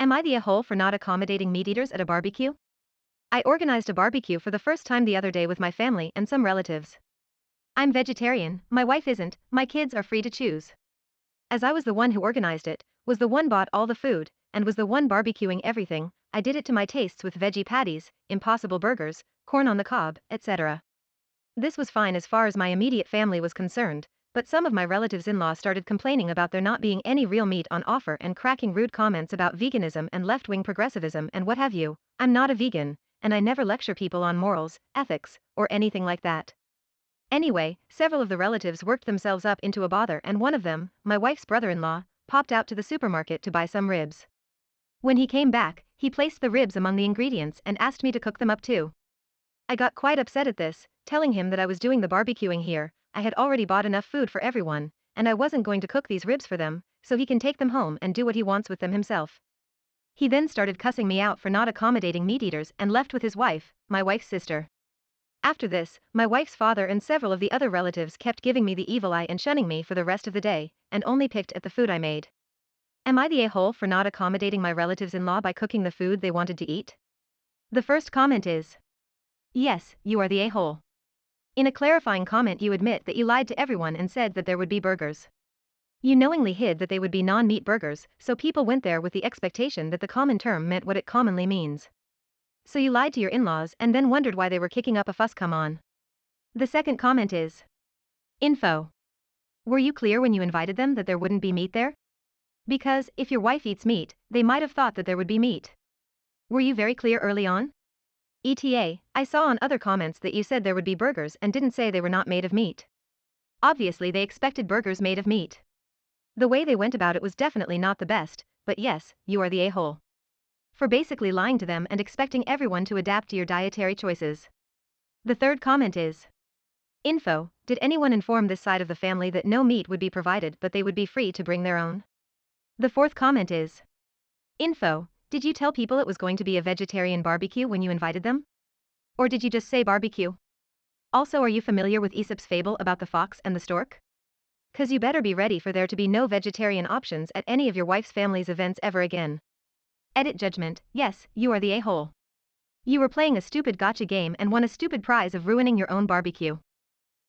Am I the a-hole for not accommodating meat eaters at a barbecue? I organized a barbecue for the first time the other day with my family and some relatives. I'm vegetarian, my wife isn't, my kids are free to choose. As I was the one who organized it, was the one bought all the food, and was the one barbecuing everything, I did it to my tastes with veggie patties, impossible burgers, corn on the cob, etc. This was fine as far as my immediate family was concerned, but some of my relatives-in-law started complaining about there not being any real meat on offer and cracking rude comments about veganism and left-wing progressivism and what have you. I'm not a vegan, and I never lecture people on morals, ethics, or anything like that. Anyway, several of the relatives worked themselves up into a bother and one of them, my wife's brother-in-law, popped out to the supermarket to buy some ribs. When he came back, he placed the ribs among the ingredients and asked me to cook them up too. I got quite upset at this, telling him that I was doing the barbecuing here, I had already bought enough food for everyone, and I wasn't going to cook these ribs for them, so he can take them home and do what he wants with them himself. He then started cussing me out for not accommodating meat eaters and left with his wife, my wife's sister. After this, my wife's father and several of the other relatives kept giving me the evil eye and shunning me for the rest of the day, and only picked at the food I made. Am I the a-hole for not accommodating my relatives-in-law by cooking the food they wanted to eat? The first comment is, yes, you are the a-hole. In a clarifying comment you admit that you lied to everyone and said that there would be burgers. You knowingly hid that they would be non-meat burgers, so people went there with the expectation that the common term meant what it commonly means. So you lied to your in-laws and then wondered why they were kicking up a fuss. Come on. The second comment is, info. Were you clear when you invited them that there wouldn't be meat there? Because, if your wife eats meat, they might have thought that there would be meat. Were you very clear early on? ETA, I saw on other comments that you said there would be burgers and didn't say they were not made of meat. Obviously they expected burgers made of meat. The way they went about it was definitely not the best, but yes, you are the a-hole. For basically lying to them and expecting everyone to adapt to your dietary choices. The third comment is, info, did anyone inform this side of the family that no meat would be provided but they would be free to bring their own? The fourth comment is, info, did you tell people it was going to be a vegetarian barbecue when you invited them? Or did you just say barbecue? Also, are you familiar with Aesop's fable about the fox and the stork? 'Cause you better be ready for there to be no vegetarian options at any of your wife's family's events ever again. Edit judgment, yes, you are the a-hole. You were playing a stupid gotcha game and won a stupid prize of ruining your own barbecue.